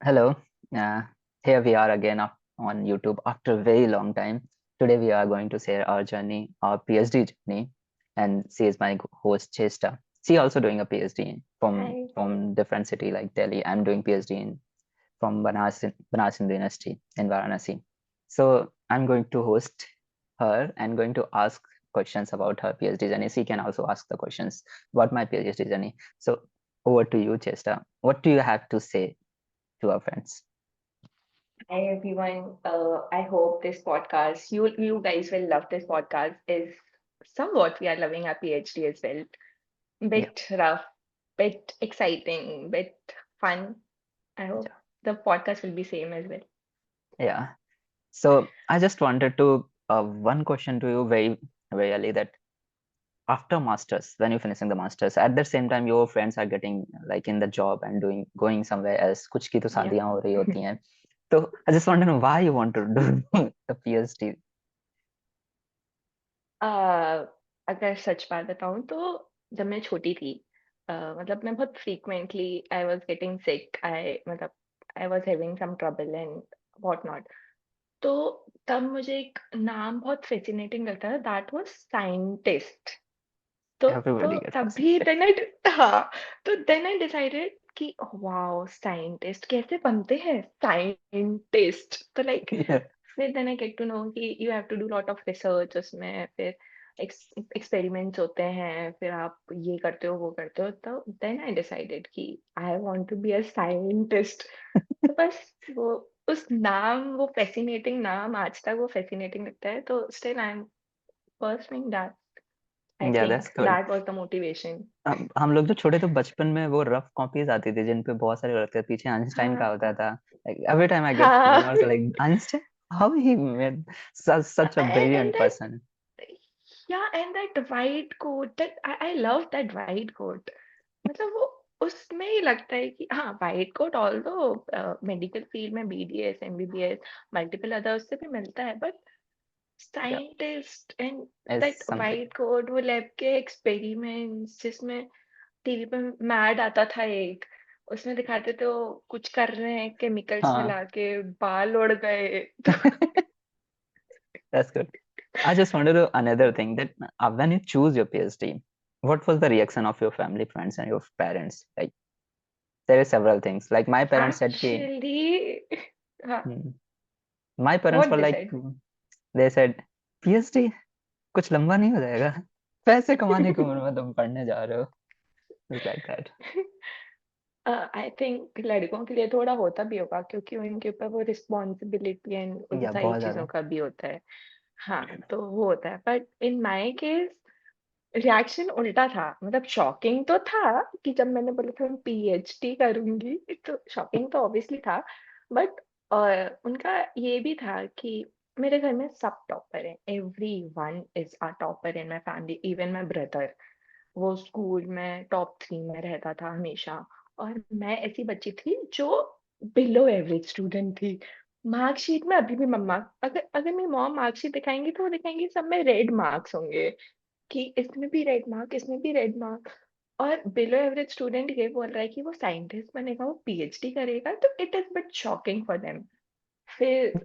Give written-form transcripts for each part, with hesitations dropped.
Hello. Uh, Here we are again on YouTube after a very long time. Today we are going to share our journey, our PhD journey, and she is my host Chesta. She also doing a PhD Hi. from different city like Delhi. I'm doing PhD in from Banaras Hindu University in Varanasi. So I'm going to host her and going to ask questions about her PhD journey. She can also ask the questions about my PhD journey. So over to you, Chesta. What do you have to say to our friends? Hi everyone. I hope this podcast, you guys will love this podcast. Is somewhat we are loving our PhD as well. Yeah, Bit rough, bit exciting, bit fun. I hope the podcast will be same as well. yeah. So I just wanted to one question to you very early that after masters, when you're finishing the masters, at the same time your friends are getting like in the job and doing going somewhere else. कुछ की तो Yeah. शादियां हो रही होती हैं. So I just want to know why you want to do the PhD. uh, अगर सच बात बताऊं तो जब मैं छोटी थी मतलब मैं बहुत frequently I was getting sick मतलब I was having some trouble and what not तो तब मुझे एक नाम बहुत fascinating लगता था दैट वाज साइंटिस्ट तो Everybody gets तभी fascinated. देन आई हाँ तो देन आई डिसाइडेड कि वाओ साइंटिस्ट कैसे बनते हैं साइंटिस्ट तो लाइक Yeah, फिर then I get to know कि you have to do lot of research उसमें फिर एक्सपेरिमेंट्स होते हैं फिर आप ये करते हो वो करते हो तो देन आई डिसाइडेड कि I want to be a scientist तो बस वो उस नाम वो फैसिनेटिंग नाम आज तक वो फैसिनेटिंग लगता है तो still I am pursuing that I yeah, that's think good. That was the motivation हम लोग जो छोटे तो बचपन में वो रफ कॉपीज आती थी जिन पे बहुत सारे रहते थे पीछे आइंस्टाइन का हाँ होता था. Like, every time I get हाँ rumors like Einstein, how he made such a and brilliant that person. yeah and that white coat that I love that white coat मतलब वो उसमें ही लगता है कि हाँ white coat although medical field में BDS MBBS multiple other उससे भी मिलता है but Yeah, scientist and is that something. White coat वो लैब के एक्सपेरिमेंट्स जिसमें टीवी पे मैड आता था एक उसमें दिखाते थे वो कुछ कर रहे हैं केमिकल्स हाँ. मिला के बाल उड़ गए That's good. I just wanted to another thing that when you choose your PhD, what was the reaction of your family, friends, and your parents? Like there are several things. Like my parents said, "Ki, actually हाँ hmm." My parents what were they like, said they said, PhD कुछ लंबा नहीं हो जाएगा. पैसे कमाने की उम्र में तुम पढ़ने जा रहे हो. It's like that. I think लड़कों के लिए थोड़ा होता भी होगा क्योंकि उनके ऊपर वो रिस्पॉन्सिबिलिटी एंड उन या सारी बहुत चीजों ज्यादा. का भी होता है हाँ तो वो होता है but in my case reaction उल्टा था मतलब शॉकिंग तो था कि जब मैंने बोला था मैं पीएचडी करूंगी तो शॉकिंग तो ऑब्वियसली था बट उनका ये भी था कि मेरे घर में सब टॉपर हैं every one is a topper in my family even my brother वो स्कूल में टॉप 3 में रहता था हमेशा और मैं ऐसी बच्ची थी जो बिलो एवरेज स्टूडेंट थी मार्कशीट में अभी भी मम्मा अगर अगर मेरी मॉम मार्कशीट दिखाएंगी तो वो दिखाएंगी सब में रेड मार्क्स होंगे कि इसमें भी रेड मार्क इसमें भी रेड मार्क और बिलो एवरेज स्टूडेंट ये बोल रहा है कि वो साइंटिस्ट बनेगा वो पीएचडी करेगा तो it is but shocking for them फिर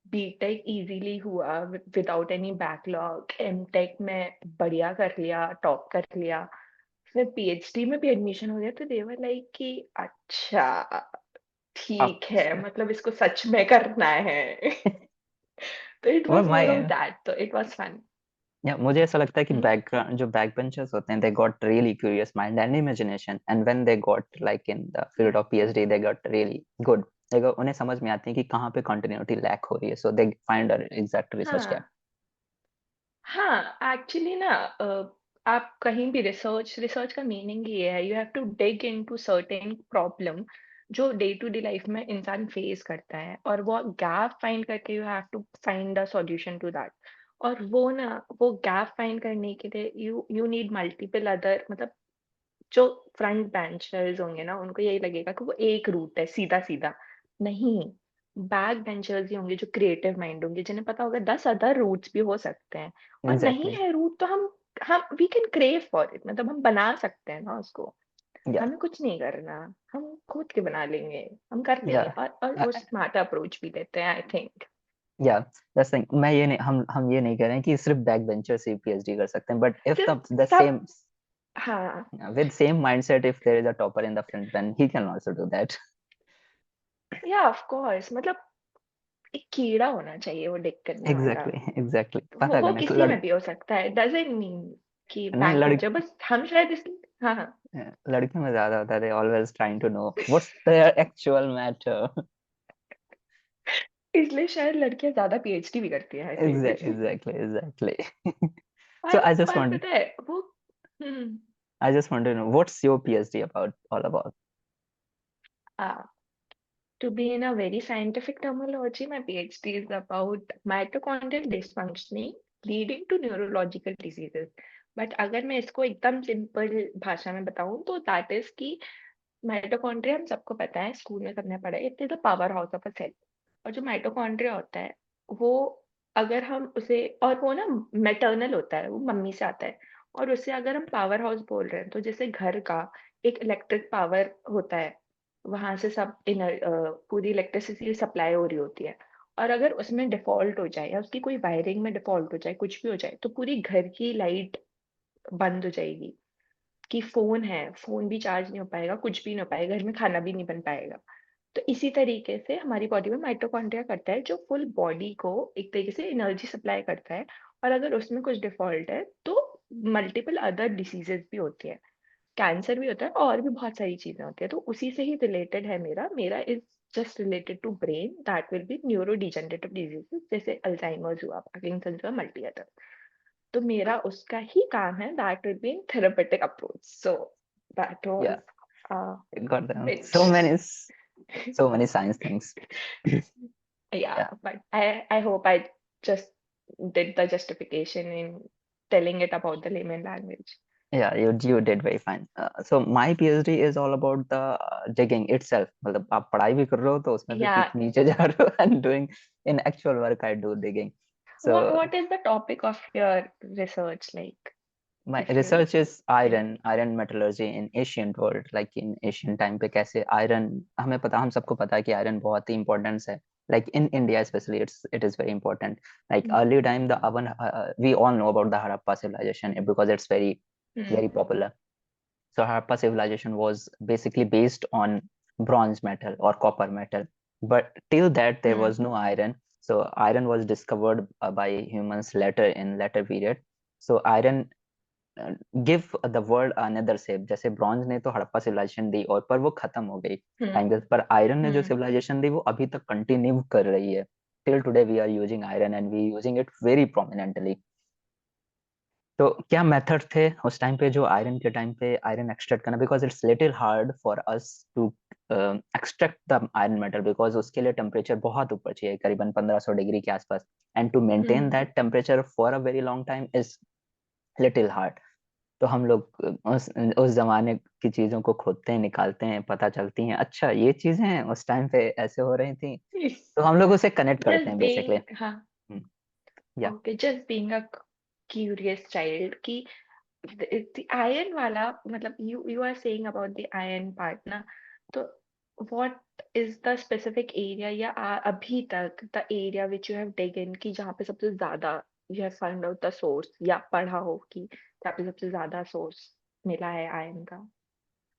बीटेक इजीली हुआ विदाउट एनी बैकलॉग एमटेक में बढ़िया कर लिया टॉप कर लिया फिर पीएचडी में भी एडमिशन हो गया तो दे वर लाइक कि अच्छा ठीक है अच्छा. मतलब इसको सच में करना है तो इट और वाज मोर ऑफ दैट तो इट वाज फन या मुझे ऐसा लगता है कि बैकग्राउंड जो बैक बेंचर्स होते हैं they got really curious mind and imagination and when they got like in the field of PhD they got really good. देखो उन्हें समझ में आती है कि कहाँ पे कंटिन्यूटी लैक हो रही है so they find a exact research gap. हाँ हाँ, एक्चुअली ना आप कहीं भी रिसर्च रिसर्च का मीनिंग ये है you have to dig into certain problem जो डे टू डे लाइफ में इंसान फेस करता है और वो गैप फाइंड करके you have to find a solution to that और वो ना वो गैप फाइंड करने के लिए you you need multiple other मतलब जो फ्रंट बेंचर्स होंगे ना उनको यही लगेगा कि वो एक रूट है सीधा सीधा नहीं बैक बेंचर्स ही होंगे जो क्रिएटिव माइंड होंगे जिन्हें पता होगा 10 अदर रूट्स भी हो सकते हैं और नहीं एग्जैक्टली. है रूट तो हम we can crave for it मतलब हम बना सकते हैं ना उसको या हमें कुछ नहीं करना, हम खुद के बना लेंगे, हम कर या लेंगे, और वो स्मार्ट अप्रोच भी लेते हैं आई थिंक। या दैट्स थिंग। मैं ये नहीं, हम ये नहीं कह रहे हैं कि सिर्फ बैक बेंचर से पीएचडी कर सकते हैं, बट इफ सिर्फ द सब, सेम हाँ with same mindset, if there is a topper in the front, then he can also do that. या ऑफ कोर्स, मतलब एक कीड़ा होना चाहिए वो डिक करने वाला। Exactly वो पता वो करने को किसी में भी हो सकता है, डजंट मीन कि नहीं बैक बेंचर, बस हम शायद इसलिए, हाँ हाँ। लड़कियों में ज्यादा होता है, they always trying to know what's their actual matter. इसलिए शायद लड़कियां ज्यादा पीएचडी भी करती हैं आई थिंक। Exactly. So और पता है वो, हम्म, I just want to know what's your PhD about, all about. to be in a very scientific terminology, my PhD is about mitochondrial dysfunctioning leading to neurological diseases. But अगर मैं इसको एकदम simple भाषा में बताऊं तो दैट इज कि mitochondria हम सबको पता है, स्कूल में सबने पढ़ा है, it is the power house of a cell. और जो माइटोकॉन्ड्रिया होता है वो, अगर हम उसे, और वो ना मैटरनल होता है, वो मम्मी से आता है, और उसे अगर हम पावर हाउस बोल रहे हैं तो जैसे घर का एक इलेक्ट्रिक पावर होता है, वहां से सब पूरी इलेक्ट्रिसिटी सप्लाई हो रही होती है, और अगर उसमें डिफॉल्ट हो जाए या उसकी कोई वायरिंग में डिफॉल्ट हो जाए, कुछ भी हो जाए, तो पूरी घर की लाइट बंद हो जाएगी। कि फोन है, फोन भी चार्ज नहीं हो पाएगा, कुछ भी नहीं हो पाएगा, घर में खाना भी नहीं बन पाएगा। तो इसी तरीके से हमारी बॉडी में माइटोकॉन्ड्रिया करता है, जो फुल बॉडी को एक तरीके से एनर्जी सप्लाई करता है। और अगर उसमें कुछ डिफॉल्ट है तो मल्टीपल अदर डिसीजेस भी होती है, कैंसर भी होता है, और भी बहुत सारी चीजें होती है। तो उसी से ही रिलेटेड है मेरा मेरा is just related to brain, that will be neuro degenerative diseases, जैसे अल्जाइमर्स हुआ, पार्किंसंस हुआ, मल्टी अदर। तो मेरा उसका ही काम है, that will be in therapeutic approach. So that Yeah, was got them. Bit So many science things. yeah, Yeah, but I hope I just did the justification in telling it about the layman language. yeah, you did very fine. So my PhD is all about the digging itself. मतलब आप पढ़ाई भी कर रहे हो तो उसमें भी Yeah, नीचे जा रहे हो and doing in actual work I do digging. So what is the topic of your research like, my if you research is can? iron metallurgy in ancient world, like in ancient time पे कैसे iron, हमें पता, हम सबको पता है कि iron बहुत ही importance है, like in India especially it is very important. Like Mm, early time the oven, we all know about the Harappa civilization because it's very mm, popular. So Harappa civilization was basically based on bronze metal or copper metal, but till that there mm, was no iron. So iron was discovered by humans later in later period. So iron give the world another shape. जैसे bronze ने तो Harappa civilisation दी और पर वो खत्म हो गई time mm, के, पर आयरन ने जो mm, सिविलाइजेशन दी वो अभी तक कंटिन्यू कर रही है। Till today we are using iron and we using it very prominently. तो क्या मेथड थे उस टाइम पे जो आयरन के टाइम पे आयरन एक्सट्रैक्ट करना, because it's little hard for us to extract the iron metal, because उसके लिए टेम्परेचर बहुत ऊपर चाहिए, करीबन 1500 डिग्री के आसपास, and to maintain mm, that temperature for a very long time is little hard. तो हम लोग उस जमाने की चीजों को खोदते हैं, निकालते हैं, पता चलती हैं अच्छा ये चीजें उस टाइम पे ऐसे हो रही थी, तो हम लोग उसे कनेक्ट करते just हैं बेसिकली। being, हाँ, या okay, just being a curious child कि the iron वाला, मतलब you are saying about the iron part ना, तो what is the specific area या अभी तक the area which you have taken कि जहाँ पे सबसे ज्यादा you have found out the source, या पढ़ा हो कि जहाँ पे सबसे ज्यादा source मिला है आयरन का?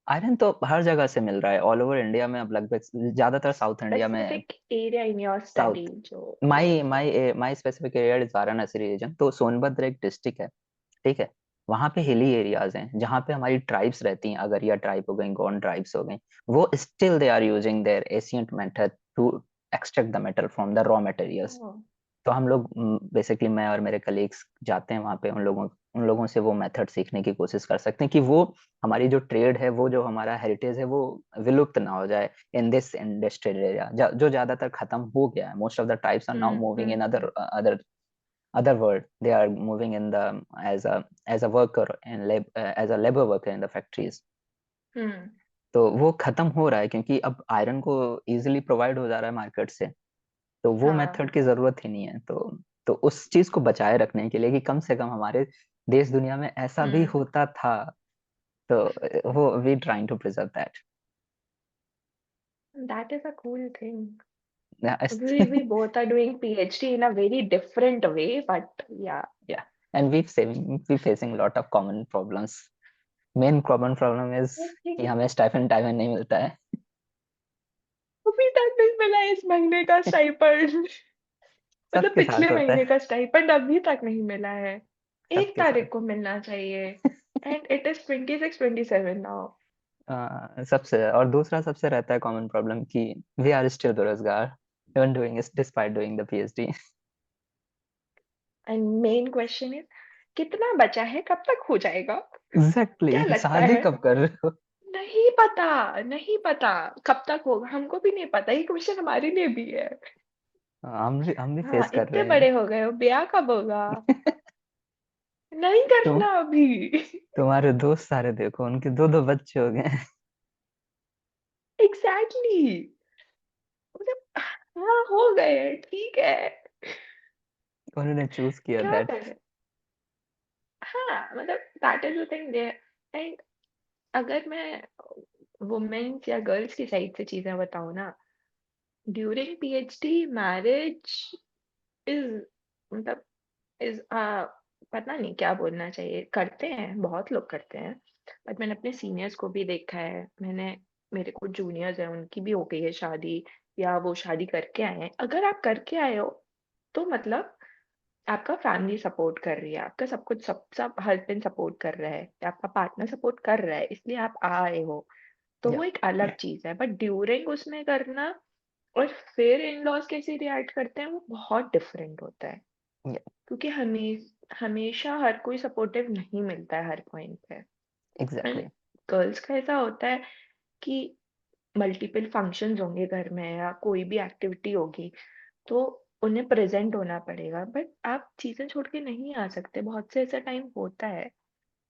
आयरन तो हर जगह से मिल रहा है, ऑल ओवर इंडिया में। अब लगभग ज्यादातर साउथ इंडिया में, Specific area in your south, study जो my specific area is Varanasi region. तो सोनभद्र एक डिस्ट्रिक्ट है, ठीक है, वहां पे हिली एरियाज हैं जहाँ पे हमारी ट्राइब्स रहती हैं, अगरिया ट्राइब हो गई, गोंड ट्राइब्स हो गई, वो still they are using their ancient method to extract the metal from the raw materials. oh, तो हम लोग बेसिकली मैं और मेरे कलीग्स जाते हैं वहाँ पे, उन लोगों से वो मेथड सीखने की कोशिश कर सकते हैं कि वो हमारी जो ट्रेड है, वो जो हमारा हेरिटेज है, वो विलुप्त ना हो जाए इन दिस इंडस्ट्रियल एरिया, जो ज्यादातर खत्म हो गया है। Most of the tribes are now moving in hmm. other world. They are moving in the as a worker in as a labor worker in the factories. Hmm. तो वो खत्म हो रहा है क्योंकि अब आयरन को इजीली प्रोवाइड हो जा रहा है मार्केट से, तो वो हाँ, मेथड की जरूरत ही नहीं है। तो उस चीज को बचाए रखने के लिए कि कम से कम हमारे देश दुनिया में ऐसा भी hmm. होता था, So we trying to preserve that. That is a cool thing. Yeah, We both are doing PhD in a very different way, but yeah. yeah, and we facing a lot of common problems. Main common problem is कि हमें stipend time में नहीं मिलता है. अभी तक नहीं मिला इस महीने का स्टाइपेंड। मतलब सबके पिछले साथ होता महीने है. का स्टाइपेंड अभी तक नहीं मिला है। 1 सबके साथ. तारीख को मिलना चाहिए एंड इट इज 26-27 नाउ। सबसे और दूसरा सबसे रहता है कॉमन प्रॉब्लम कि वी आर स्टिल बेरोजगार even doing despite doing the PhD. And main question is कितना बचा है, कब तक हो जाएगा? एग्जैक्टली. क्या लगता शादी है? कब कर रहे हो? नहीं पता, नहीं पता कब तक होगा, हमको भी नहीं पता, ये क्वेश्चन हमारे लिए भी है। हम भी हाँ, फेस कर इतने रहे हैं. बड़े हो गए हो, ब्याह कब होगा? नहीं तुम करना अभी। तुम्हारे दोस्त सारे देखो, उनके दो दो बच्चे हो गए. एग्जैक्टली मतलब हाँ, हो गए, ठीक है, उन्होंने चूज किया क्या दैट. करें? हाँ, मतलब that is the thing there. And अगर मैं वुमेन्स या गर्ल्स की साइड से चीजें बताऊँ ना, ड्यूरिंग पीएचडी मैरिज इज मतलब इज पता नहीं क्या बोलना चाहिए, करते हैं, बहुत लोग करते हैं, बट मैंने अपने सीनियर्स को भी देखा है, मेरे कुछ जूनियर्स हैं, उनकी भी हो गई है शादी, या वो शादी करके आए हैं। अगर आप करके आए हो तो मतलब आपका फैमिली सपोर्ट कर रही है, आपका सब कुछ, सब हस्बैंड सपोर्ट कर रहा है, या आपका पार्टनर सपोर्ट कर रहा है, इसलिए आप आए हो, तो या वो एक अलग चीज है। बट ड्यूरिंग उसमें करना और फिर इन लॉज कैसे रिएक्ट करते हैं, वो बहुत डिफरेंट होता है, या क्योंकि हमेशा हर कोई सपोर्टिव नहीं मिलता है हर पॉइंट पे। And exactly. गर्ल्स का ऐसा होता है कि मल्टीपल फंक्शंस होंगे घर में या कोई भी एक्टिविटी होगी, तो उन्हें प्रेजेंट होना पड़ेगा, बट आप चीजें छोड़ के नहीं आ सकते, बहुत से ऐसा टाइम होता है।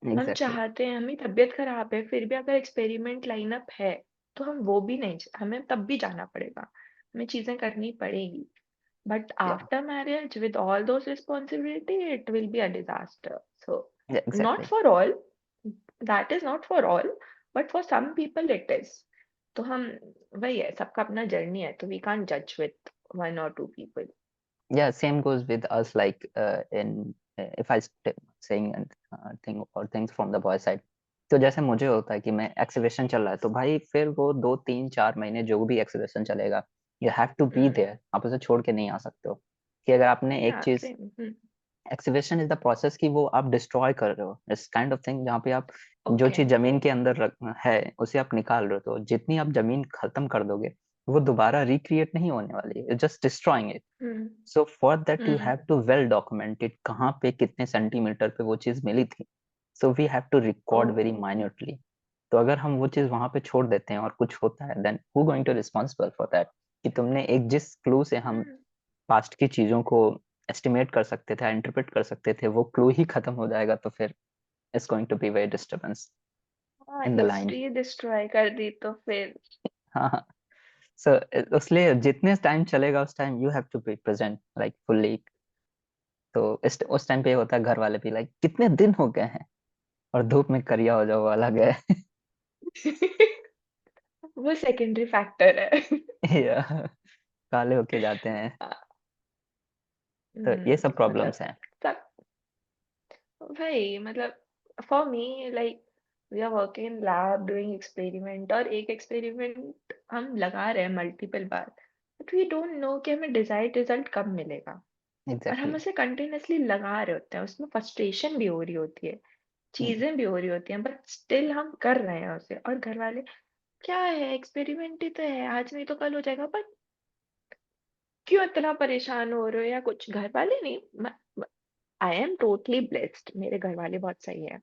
हम एग्जैक्टली. चाहते हैं, हमें तबीयत खराब है, फिर भी अगर एक्सपेरिमेंट लाइनअप है तो हम वो भी नहीं, हमें तब भी जाना पड़ेगा, हमें चीजें करनी पड़ेगी। But yeah after marriage with all those responsibility it will be a disaster. So yeah not exactly. For all, that is not for all, but for some people it is. तो हम, वही है, सबका अपना जर्नी है, तो वी कांट जज with 1 or 2 people. Yeah, same goes with us, like in if I saying thing or things from the boy side. तो जैसे मुझे होता है कि मैं एक्सीबिशन चल रहा है, तो भाई फिर वो 2 3 4 महीने जो भी एक्सीबिशन चलेगा, you have to be Hmm. There. आप उसे छोड़ के नहीं आ सकते हो. कि अगर आपने एक Yeah, चीज, same. Exhibition is the process कि वो आप डिस्ट्रॉय कर रहे हो, इस काइंड ऑफ थिंग जहाँ पे आप जो Okay. चीज जमीन के अंदर है उसे आप निकाल रहे हो, तो जितनी आप जमीन खत्म कर दोगे वो दोबारा रिक्रिएट नहीं होने वाली है, just destroying it. Hmm. So for that you Hmm. Have to well documented कहाँ पे कितने सेंटीमीटर पे वो चीज मिली थी. So we have to record very Oh. Minutely. तो अगर हम वो चीज वहां पे छोड़ देते हैं और कुछ होता है, then who going to responsible for that. कि तुमने एक जिस क्लू से हम Hmm. पास्ट की चीजों को एस्टिमेट कर सकते थे, इंटरप्रेट कर सकते थे, वो क्लू ही खत्म हो जाएगा, तो फिर it's going to be very disturbance हाँ, in the line. History destroy कर दी तो फिर। हाँ. सो इसलिए जितने टाइम चलेगा उस time you have to be present like fully. तो उस टाइम पे ये होता है, घर वाले भी लाइक कितने दिन हो गए हैं, और धूप में करिया हो जाओ वो अलग है. वो सेकेंडरी फैक्टर है। या काले होके जाते हैं. तो ये सब मतलब प्रॉब्लम्स हैं. सब, भाई मतलब for me like we are working in lab doing experiment, और एक एक्सपेरिमेंट हम लगा रहे हैं मल्टीपल बार, बट वी डोंट नो कि हमें डिजायर्ड रिजल्ट कब मिलेगा, और हम एग्जैक्टली. उसे कंटिन्यूअसली लगा रहे होते हैं, उसमें फ्रस्ट्रेशन भी हो रही होती है, चीजें भी हो रही होती हैं, बट स्टिल हम कर रहे हैं उसे, और घर वाले, क्या है, एक्सपेरिमेंट ही तो है, आज नहीं तो कल हो जाएगा, बट क्यों इतना परेशान हो रहे हो, या कुछ घर वाले नहीं, आई एम टोटली ब्लेस्ड, मेरे घर वाले बहुत सही है,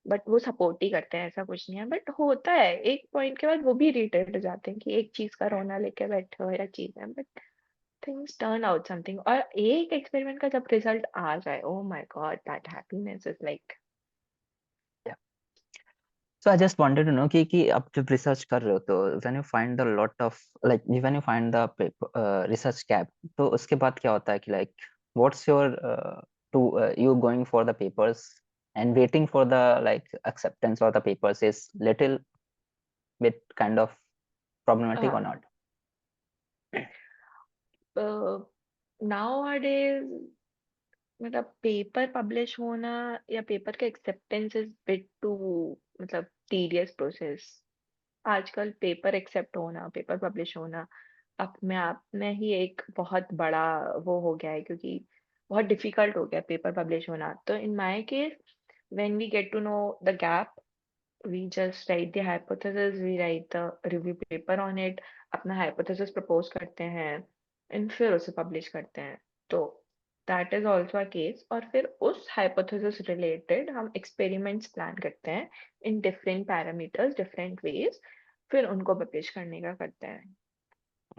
बट वो सपोर्ट ही करते हैं, ऐसा कुछ नहीं है, बट होता है एक पॉइंट के बाद वो भी इरिटेट हो जाते हैं कि एक चीज का रोना लेके बैठे हो या चीज है, but things turn out something, और एक एक्सपेरिमेंट का जब रिजल्ट आ जाए, oh my god, that happiness is like. So I just wanted to know कि आप जब रिसर्च कर रहे हो, तो when you find the lot of like when you find the research gap, तो उसके बाद क्या होता है कि like what's your to you going for the papers, and waiting for the like acceptance or the papers is little bit kind of problematic or हाँ not? nowadays मतलब paper publish होना या पेपर का एक्सेप्टेंस इज बिट टू मतलब tedious process. आजकल paper accept होना, paper publish होना अपने आप में ही एक बहुत बड़ा वो हो गया है, क्योंकि बहुत डिफिकल्ट हो गया पेपर पब्लिश होना। तो in my case when we get to know the gap, we just write the hypothesis, we write the review paper on it, अपना hypothesis propose करते हैं and फिर उसे publish करते हैं। तो that is also a case, और फिर उस hypothesis related हम experiments plan करते हैं in different parameters, different ways, फिर उनको publish करने का करते हैं।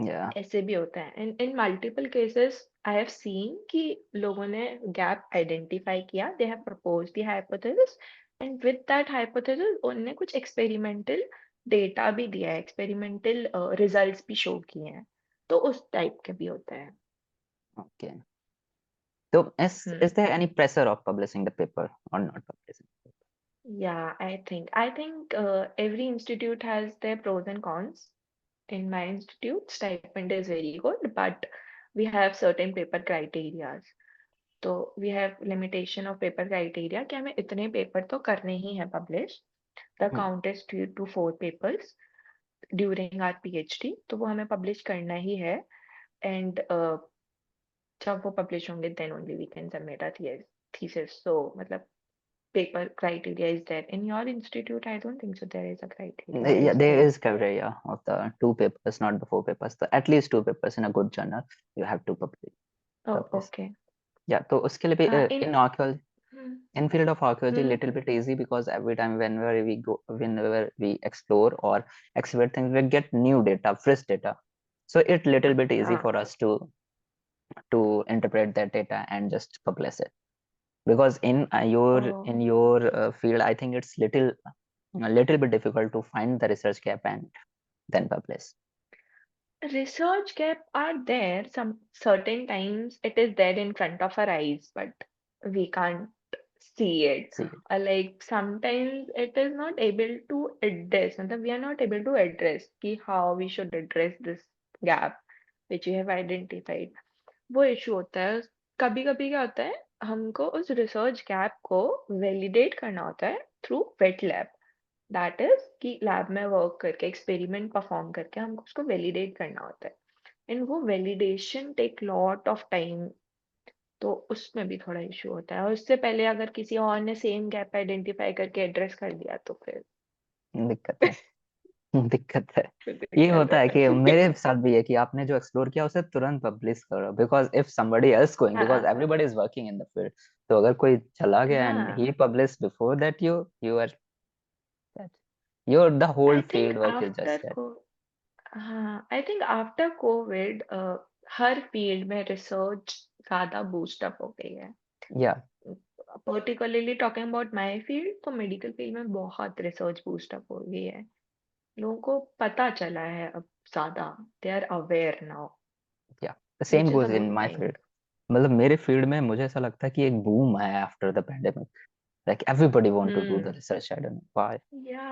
Yeah. ऐसे भी होता है। And in multiple cases I have seen कि लोगों ने गैप आइडेंटिफाई किया, they have proposed the hypothesis and with that hypothesis उन्होंने कुछ एक्सपेरिमेंटल डेटा भी दिया है, एक्सपेरिमेंटल रिजल्ट्स भी शो किए हैं। तो उस टाइप के भी होते हैं। Okay. So is hmm there any pressure of publishing the paper or not publishing? Yeah, I think every institute has their pros and cons. In my institute, stipend is very good, but we have certain paper criterias. तो we have limitation of paper criteria कि हमें इतने paper तो करने ही हैं publish. The Hmm. count is 2 to 4 papers during our PhD, तो वो हमें publish करना ही है। And जब वो publish होंगे then only we can submit our thesis. So मतलब paper criteria is there. In your institute, I don't think so there is a criteria, Yeah, is there there? is criteria of the 2 papers, not the 4 papers. So at least 2 papers in a good journal you have to publish. Oh, publish. okay. Yeah, तो उसके लिए भी in archaeology, Hmm, in field of archaeology, hmm, little bit easy because every time whenever we explore or exhibit things, we get new data, fresh data. So it little bit easy हाँ, for us to interpret that data and just publish it. Because in oh. your field, I think it's a little bit difficult to find the research gap and then publish. Research gap are there. Some certain times it is there in front of our eyes, but we can't see it. See, Or like sometimes it is not able to address. मतलब we are not able to address कि how we should address this gap which we have identified. वो issue होता है। कभी कभी क्या होता है, हमको उस research gap को validate करना होता है through wet lab. That is कि लैब में वर्क करके एक्सपेरिमेंट परफॉर्म करके हमको उसको वैलिडेट करना होता है। एंड वो validation take lot of time. तो उसमें भी थोड़ा इशू होता है, और उससे पहले अगर किसी और ने सेम गैप आइडेंटिफाई करके एड्रेस कर दिया तो फिर दिक्कत है। दिक्कत है। फिर ये दिक्कत होता है कि है। मेरे साथ भी है कि आपने जो एक्सप्लोर किया उसे तुरंत पब्लिश करो, because if somebody else going, because हाँ everybody is working in the field, तो अगर कोई चला गया एंड हाँ he publish before that, you are your the whole I think field work is after just that. को हाँ आई थिंक आफ्टर कोविड हर फील्ड में रिसर्च ज्यादा बूस्ट अप हो गई है। Yeah particularly talking about my field, तो medical field में बहुत रिसर्च बूस्ट अप हो गई है। लोगों को पता चला है अब ज्यादा, दे आर अवेयर नाउ, या the same which is a goes in good my thing. Field. मतलब मेरे फील्ड में मुझे ऐसा लगता है कि एक बूम आया after the pandemic, like everybody want to do the hmm research, I don't know why. Yeah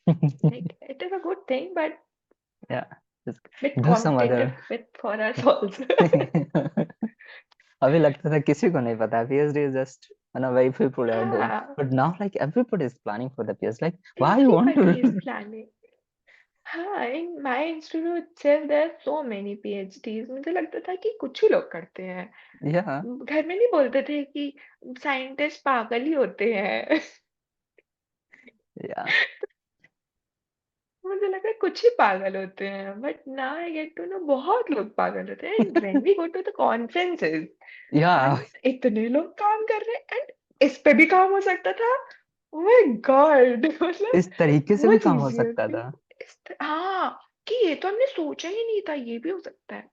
like it is a good thing but yeah bit do some other. Competitive with for us also. अभी लगता था किसी को नहीं पता PhD is just very few people are doing, हाँ, but now like everybody is planning for the PhD, like why you want to everybody is planning. हाँ, in my institute itself there are so many PhDs। मुझे लगता था कि कुछ ही लोग करते हैं। yeah घर में नहीं बोलते थे कि साइंटिस्ट पागल ही होते हैं। yeah मुझे लगा कुछ ही पागल होते हैं, but now I get to know बहुत लोग पागल होते हैं। And when we go to the conferences, yeah हम इतने लोग काम कर रहे हैं एंड इस पे भी काम हो सकता था। Oh my God. मतलब इस तरीके से वो भी काम हो चीज भी सकता होती था। है। हाँ, कि ये तो हमने सोचा ही नहीं था, ये भी हो सकता है।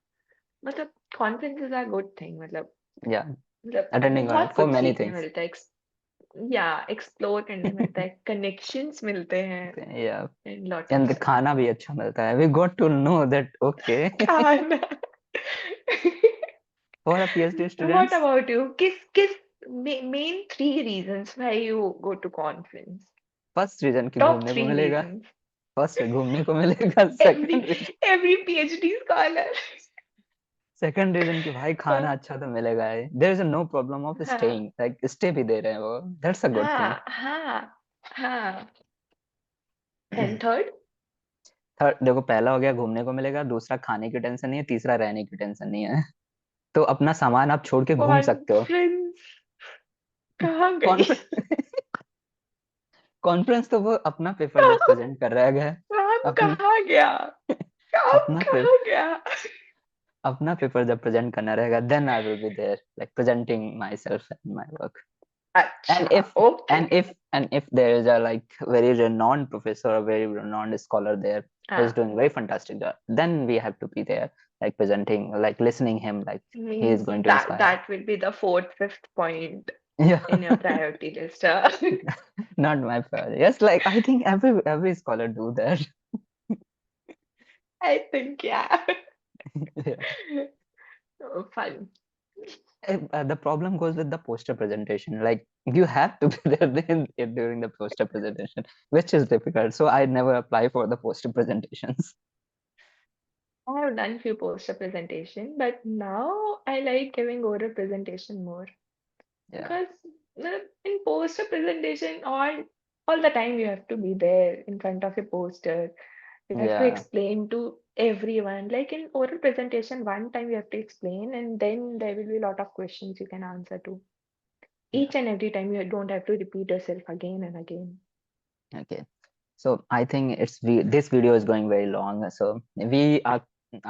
मतलब conferences are good thing. yeah मतलब attending बहुत for कुछ many सीखने things। मिलता है, या एक्सप्लोर करने मिलता है, कनेक्शंस मिलते हैं yeah and lot of and stuff. खाना भी अच्छा मिलता है, we got to know that okay खाना। for a PhD what students। About you, किस किस main three reasons why you go to conference. First reason कि Top घूमने को three मिलेगा, reasons. फर्स्ट घूमने को मिलेगा। Every every PhD scholar. Second reason कि भाई खाना अच्छा तो मिलेगा है, there is no problem of हाँ स्टेइंग, लाइक स्टे भी दे रहे हैं वो, दैट्स अ गुड थिंग। हाँ हाँ हाँ। And third, थर्ड देखो, पहला हो गया घूमने को मिलेगा, दूसरा खाने की टेंशन नहीं है, तीसरा रहने की टेंशन नहीं है। तो अपना सामान आप छोड़ के घूम सकते हो। conference कहाँ गई? कॉन्फ्रेंस कॉन्फ्रेंस तो वो अपना पेपर जब प्रेजेंट कर रहा है, काम अपना कहाँ गया? काम अपना पे, कहाँ गया? अपना पेपर जब प्रेजेंट करना रहेगा, then I will be there like presenting myself and my work. अच्छा, and if okay. and if there is a like very renowned professor or very renowned scholar there who is हाँ, doing very fantastic job, then we have to be there, like presenting, like listening him, like he is means going to that inspire. that will be the fourth, fifth point Yeah. in your priority list. Not my fault. Yes, like I think every scholar do that. I think, yeah. Yeah. Oh, fun. The problem goes with the poster presentation, like you have to be there during the poster presentation, which is difficult, so I never apply for the poster presentations. I have done few poster presentation, but now I like giving oral presentation more Yeah. because in poster presentation, all the time you have to be there in front of a poster. You have to Yeah. explain to everyone. Like in oral presentation, one time you have to explain, and then there will be a lot of questions you can answer to. Yeah. Each and every time you don't have to repeat yourself again and again. Okay. So I think this video is going very long. So we are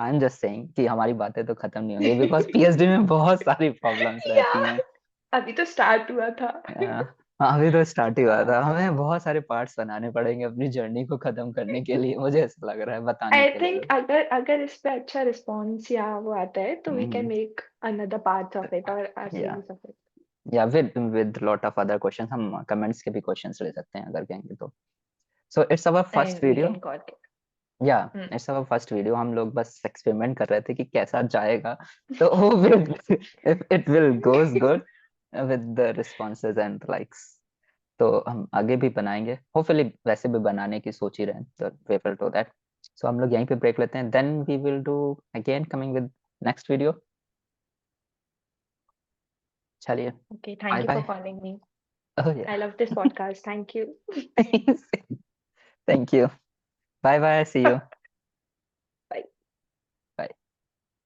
I'm just saying कि हमारी बातें तो खत्म नहीं होंगी because PhD में बहुत सारी प्रॉब्लम्स रहती Yeah, हैं। अभी तो स्टार्ट हुआ था। हाँ, अभी तो स्टार्ट ही हुआ हाँ, था, हमें बहुत सारे पार्ट्स बनाने पड़ेंगे अपनी जर्नी को खत्म करने के लिए, मुझे ऐसा लग रहा है बताने आई के थिंक लिए। अगर अगर इस पे अच्छा रिस्पॉन्स या वो आता है तो we can make another part of it और या series of it. Yeah with lot of other questions, हम कमेंट्स के भी क्वेश्चंस ले सकते हैं अगर कहेंगे तो। So it's our first and we video. Can call yeah it. It's our first video, हम लोग बस एक्सपेरिमेंट कर रहे थे कि कैसा जाएगा। तो if it will goes good with the responses and likes, तो हम आगे भी बनाएंगे होपफुली, वैसे भी बनाने की सोच ही रहे हैं, तो we will do that. So हम लोग यहीं पे ब्रेक लेते हैं, then we will do again coming with next video. चलिए, Okay, bye thank you for bye. calling me. Oh I yeah, love this podcast. Thank you. Thank you, bye bye, see you.